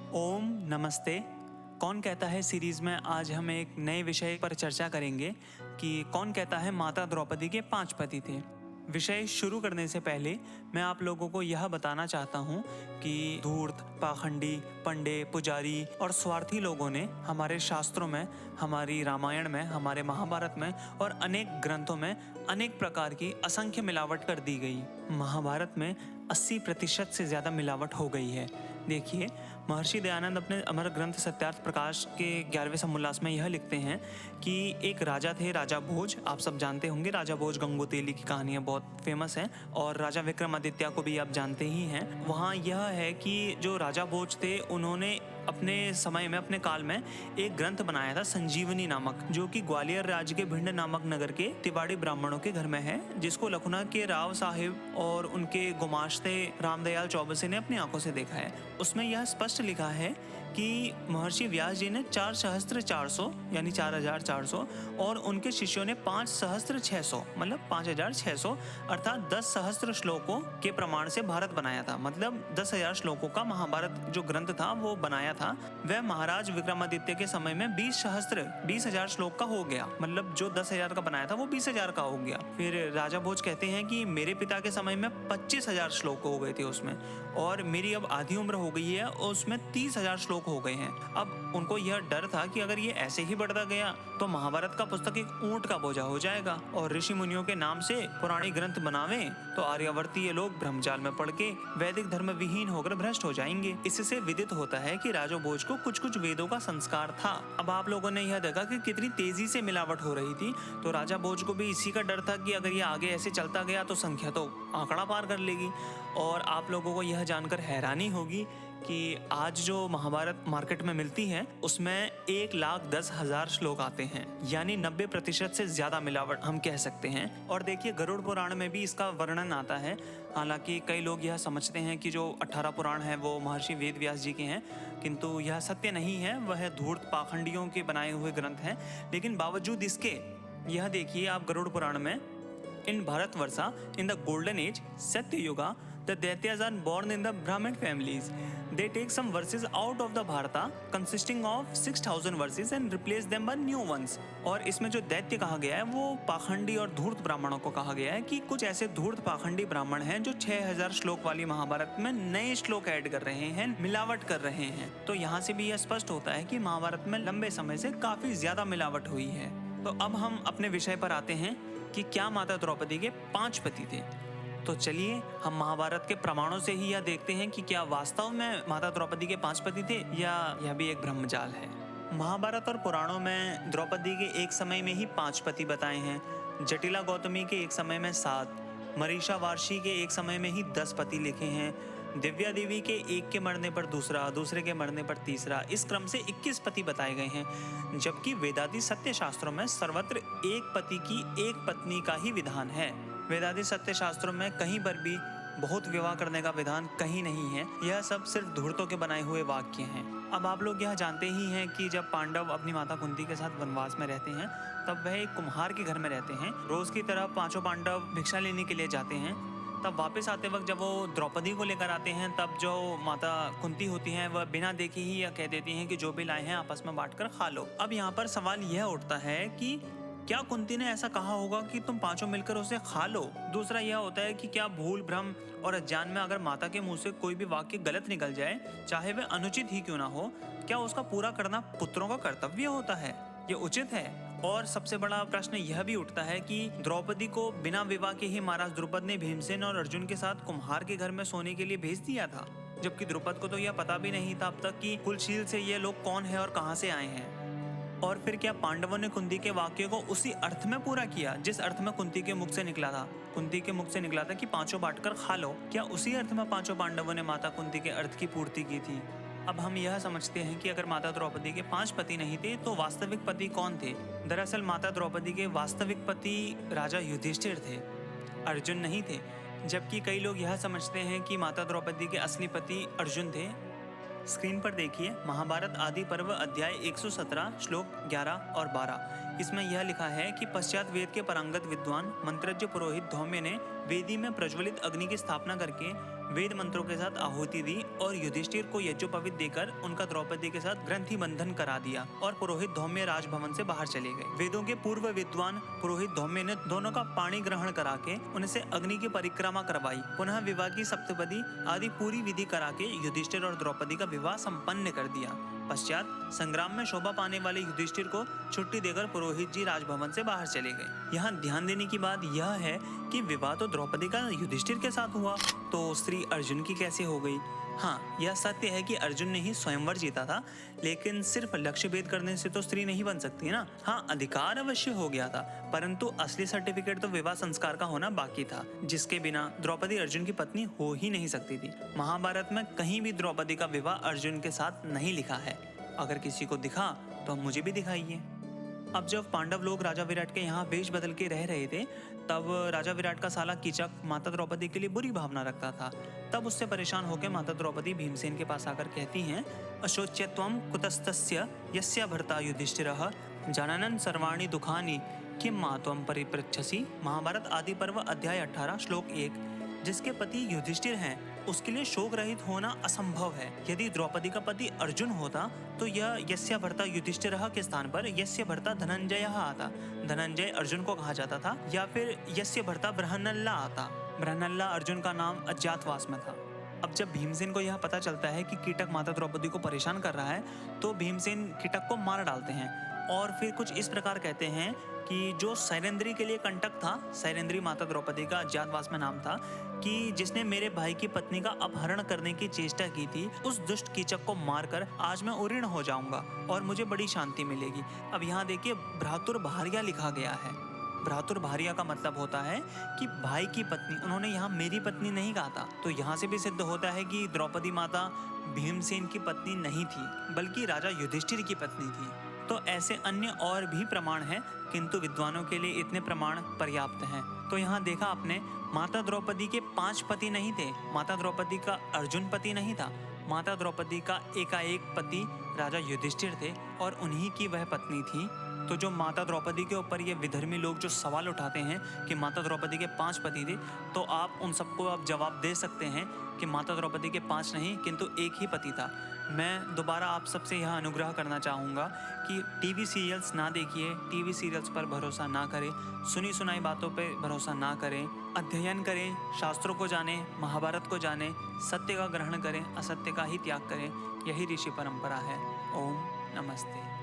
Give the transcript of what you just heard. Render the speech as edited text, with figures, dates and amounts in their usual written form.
ओम नमस्ते। कौन कहता है सीरीज़ में आज हम एक नए विषय पर चर्चा करेंगे कि कौन कहता है माता द्रौपदी के 5 पति थे। विषय शुरू करने से पहले मैं आप लोगों को यह बताना चाहता हूँ कि धूर्त, पाखंडी, पंडे, पुजारी और स्वार्थी लोगों ने हमारे शास्त्रों में, हमारी रामायण में, हमारे महाभारत में और अनेक ग्रंथों में अनेक प्रकार की असंख्य मिलावट कर दी गई। महाभारत में 80% से ज़्यादा मिलावट हो गई है। देखिए, महर्षि दयानंद अपने अमर ग्रंथ सत्यार्थ प्रकाश के 11वें समोल्लास में यह लिखते हैं कि एक राजा थे, राजा भोज। आप सब जानते होंगे, राजा भोज गंगोतेली की कहानियाँ बहुत फेमस हैं और राजा विक्रमादित्य को भी आप जानते ही हैं। वहाँ यह है कि जो राजा भोज थे, उन्होंने अपने समय में, अपने काल में एक ग्रंथ बनाया था, संजीवनी नामक, जो कि ग्वालियर राज्य के भिंड नामक नगर के तिवाड़ी ब्राह्मणों के घर में है, जिसको लखनऊ के राव साहिब और उनके गुमाश्ते रामदयाल चौबसे ने अपनी आंखों से देखा है। उसमें यह स्पष्ट लिखा है कि महर्षि व्यास जी ने 4 सहस्त्र 400 यानी 4400 और उनके शिष्यों ने 5 सहस्त्र 600 मतलब 5600 अर्थात 10 सहस्त्र श्लोकों के प्रमाण से भारत बनाया था। मतलब 10,000 श्लोकों का महाभारत जो ग्रंथ था वो बनाया था। वह महाराज विक्रमादित्य के समय में 20,000 श्लोक का हो गया। मतलब जो 10,000 का बनाया था वो 20,000 का हो गया। फिर राजा भोज कहते हैं कि मेरे पिता के समय में 25,000 श्लोक हो गए थे उसमें, और मेरी अब आधी उम्र हो गई है और उसमें 30,000 श्लोक हो गए हैं। अब उनको यह डर था कि अगर ये ऐसे ही बढ़ता गया तो महाभारत का पुस्तक एक ऊंट का बोझा हो जाएगा और ऋषि मुनियों के नाम से पुरानी ग्रंथ बनावे तो आर्यावर्ती ये लोग ब्रह्मजाल में पड़ के वैदिक धर्म विहीन होकर भ्रष्ट हो जाएंगे। इससे विदित होता है कि राजा भोज को कुछ वेदों का संस्कार था। अब आप लोगों ने यह देखा कि कितनी तेजी से मिलावट हो रही थी, तो राजा भोज को भी इसी का डर था कि अगर ये आगे ऐसे चलता गया तो संख्या तो आंकड़ा पार कर लेगी। और आप लोगों को यह जानकर हैरानी होगी कि आज जो महाभारत मार्केट में मिलती है उसमें 1,10,000 श्लोक आते हैं, यानी 90% से ज्यादा मिलावट हम कह सकते हैं। और देखिए, गरुड़ पुराण में भी इसका वर्णन आता है। हालांकि कई लोग यह समझते हैं कि जो 18 पुराण है वो महर्षि वेद व्यास जी के हैं, किंतु यह सत्य नहीं है। वह धूर्त पाखंडियों के बनाए हुए ग्रंथ हैं। लेकिन बावजूद इसके यह देखिए आप गरुड़ पुराण में, इन भारतवर्षा in the golden age Satya Yuga the Daityas are born in the Brahmin families. They take some verses out of the Bharata consisting of 6,000 verses and replace them by new ones. और इसमें जो दैत्य कहा गया है वो पाखंडी और धूर्त ब्राह्मणों को कहा गया है कि कुछ ऐसे धूर्त पाखंडी ब्राह्मण हैं जो 6,000 श्लोक वाली महाभारत में नए श्लोक ऐड कर रहे हैं, मिलावट कर रहे हैं। तो यहाँ से भी यह स्पष्ट होता है कि महाभारत में लंबे समय से काफी ज्यादा मिलावट हुई है। तो अब हम अपने विषय पर आते हैं कि क्या माता द्रौपदी के 5 पति थे। तो चलिए हम महाभारत के प्रमाणों से ही यह देखते हैं कि क्या वास्तव में माता द्रौपदी के 5 पति थे या यह भी एक ब्रह्मजाल है। महाभारत और पुराणों में द्रौपदी के एक समय में ही 5 पति बताए हैं। जटिला गौतमी के एक समय में 7, मरीषा वार्षी के एक समय में ही 10 पति लिखे हैं। दिव्या देवी के एक के मरने पर दूसरा, दूसरे के मरने पर तीसरा, इस क्रम से 21 पति बताए गए हैं। जबकि वेदादि सत्य शास्त्रों में सर्वत्र एक पति की एक पत्नी का ही विधान है। वेदादि सत्य शास्त्रों में कहीं पर भी बहुत विवाह करने का विधान कहीं नहीं है। यह सब सिर्फ धूर्तों के बनाए हुए वाक्य हैं। अब आप लोग यह जानते ही हैं कि जब पांडव अपनी माता कुंती के साथ वनवास में रहते हैं तब वह एक कुम्हार के घर में रहते हैं। रोज की तरह 5 पांडव भिक्षा लेने के लिए जाते हैं। तब वापस आते वक्त जब वो द्रौपदी को लेकर आते हैं तब जो माता कुंती होती हैं वह बिना देखे ही यह कह देती हैं कि जो भी लाए हैं आपस में बांटकर खा लो। अब यहाँ पर सवाल यह उठता है कि क्या कुंती ने ऐसा कहा होगा कि तुम 5 मिलकर उसे खा लो। दूसरा यह होता है कि क्या भूल, भ्रम और अज्ञान में अगर माता के मुंह से कोई भी वाक्य गलत निकल जाए, चाहे वह अनुचित ही क्यों ना हो, क्या उसका पूरा करना पुत्रों का कर्तव्य होता है? ये उचित है? और सबसे बड़ा प्रश्न यह भी उठता है कि द्रौपदी को बिना विवाह के ही महाराज द्रुपद ने भीमसेन और अर्जुन के साथ कुम्हार के घर में सोने के लिए भेज दिया था, जबकि द्रुपद को तो यह पता भी नहीं था अब तक कि कुलशील से ये लोग कौन है और कहां से आए हैं। और फिर क्या पांडवों ने कुंती के वाक्य को उसी अर्थ में पूरा किया जिस अर्थ में कुंती के मुख से निकला था? कुंती के मुख से निकला था कि 5 बांटकर खा लो। क्या उसी अर्थ में 5 पांडवों ने माता कुंती के अर्थ की पूर्ति की थी? अब हम यह समझते हैं कि अगर माता द्रौपदी के 5 पति नहीं थे तो वास्तविक पति कौन थे? दरअसल माता द्रौपदी के वास्तविक पति राजा युधिष्ठिर थे, अर्जुन नहीं थे। जबकि कई लोग यह समझते हैं कि माता द्रौपदी के असली पति अर्जुन थे। स्क्रीन पर देखिए महाभारत आदि पर्व अध्याय 117 श्लोक 11 और 12। इसमें यह लिखा है कि पश्चात वेद के पारंगत विद्वान मंत्रज्ञ पुरोहित धौम्य ने वेदी में प्रज्वलित अग्नि की स्थापना करके वेद मंत्रों के साथ आहुति दी और युधिष्ठिर को यज्ञोपवीत देकर उनका द्रौपदी के साथ ग्रंथि बंधन करा दिया और पुरोहित धौम्य राजभवन से बाहर चले गए। वेदों के पूर्व विद्वान पुरोहित धौम्य ने दोनों का पाणी ग्रहण करा के उनसे अग्नि की परिक्रमा करवाई। पुनः विवाह की सप्तपदी आदि पूरी विधि करा के युधिष्ठिर और द्रौपदी का विवाह संपन्न कर दिया। पश्चात संग्राम में शोभा पाने वाले युधिष्ठिर को छुट्टी देकर पुरोहित जी राजभवन से बाहर चले गए। यहाँ ध्यान देने की बात यह है कि विवाह तो द्रौपदी का युधिष्ठिर के साथ हुआ, तो स्त्री अर्जुन की कैसे हो गई। हाँ, यह सत्य है कि अर्जुन ने ही स्वयंवर जीता था, लेकिन सिर्फ लक्ष्य भेद करने से तो स्त्री नहीं बन सकती ना। हाँ, अधिकार अवश्य हो गया था, परंतु असली सर्टिफिकेट तो विवाह संस्कार का होना बाकी था, जिसके बिना द्रौपदी अर्जुन की पत्नी हो ही नहीं सकती थी। महाभारत में कहीं भी द्रौपदी का विवाह अर्जुन के साथ नहीं लिखा है। अगर किसी को दिखा तो मुझे भी दिखाइए। अब जब पांडव लोग राजा विराट के यहाँ वेश बदल के रह रहे थे, तब राजा विराट का साला कीचक माता द्रौपदी के लिए बुरी भावना रखता था। तब उससे परेशान होकर माता द्रौपदी भीमसेन के पास आकर कहती हैं, अशोच्यत्वं कुतस्तस्य यस्य भर्ता युधिष्ठिरः जाननन् सर्वाणि दुखानि किं मा त्वं परिपृच्छसि। महाभारत आदि पर्व अध्याय 18 श्लोक 1। जिसके पति युधिष्ठिर हैं उसके लिए शोक रहित होना असंभव है। यदि द्रौपदी का पति अर्जुन होता तो यह यस्य भर्ता युधिष्ठिरः के स्थान पर यस्य भर्ता धनंजयः आता। धनंजय अर्जुन को कहा जाता था, या फिर यस्य भर्ता बृहन्नला आता। बृहन्नला अर्जुन का नाम अज्ञातवास में था। अब जब भीमसेन को यह पता चलता है कि कीटक माता द्रौपदी को परेशान कर रहा है, तो भीमसेन कीटक को मार डालते हैं और फिर कुछ इस प्रकार कहते हैं कि जो सैरेंद्री के लिए कंटक था, सैरेंद्री माता द्रौपदी का अज्ञातवास में नाम था, कि जिसने मेरे भाई की पत्नी का अपहरण करने की चेष्टा की थी, उस दुष्ट कीचक को मारकर आज मैं उरीण हो जाऊंगा और मुझे बड़ी शांति मिलेगी। अब यहाँ देखिए भ्रातुर भार्या लिखा गया है। भ्रातुर भार्या का मतलब होता है कि भाई की पत्नी। उन्होंने यहाँ मेरी पत्नी नहीं कहा था, तो यहाँ से भी सिद्ध होता है कि द्रौपदी माता भीमसेन की पत्नी नहीं थी, बल्कि राजा युधिष्ठिर की पत्नी थी। तो ऐसे अन्य और भी प्रमाण हैं, किंतु विद्वानों के लिए इतने प्रमाण पर्याप्त हैं। तो यहाँ देखा आपने, माता द्रौपदी के 5 पति नहीं थे। माता द्रौपदी का अर्जुन पति नहीं था। माता द्रौपदी का एकाएक पति राजा युधिष्ठिर थे और उन्हीं की वह पत्नी थी। तो जो माता द्रौपदी के ऊपर ये विधर्मी लोग जो सवाल उठाते हैं कि माता द्रौपदी के 5 पति थे, तो आप उन सबको आप जवाब दे सकते हैं कि माता द्रौपदी के 5 नहीं, किंतु एक ही पति था। मैं दोबारा आप सबसे यह अनुग्रह करना चाहूँगा कि टीवी सीरियल्स ना देखिए, टीवी सीरियल्स पर भरोसा ना करें, सुनी सुनाई बातों पर भरोसा ना करें, अध्ययन करें, शास्त्रों को जानें, महाभारत को जानें, सत्य का ग्रहण करें, असत्य का ही त्याग करें। यही ऋषि परंपरा है। ओम नमस्ते।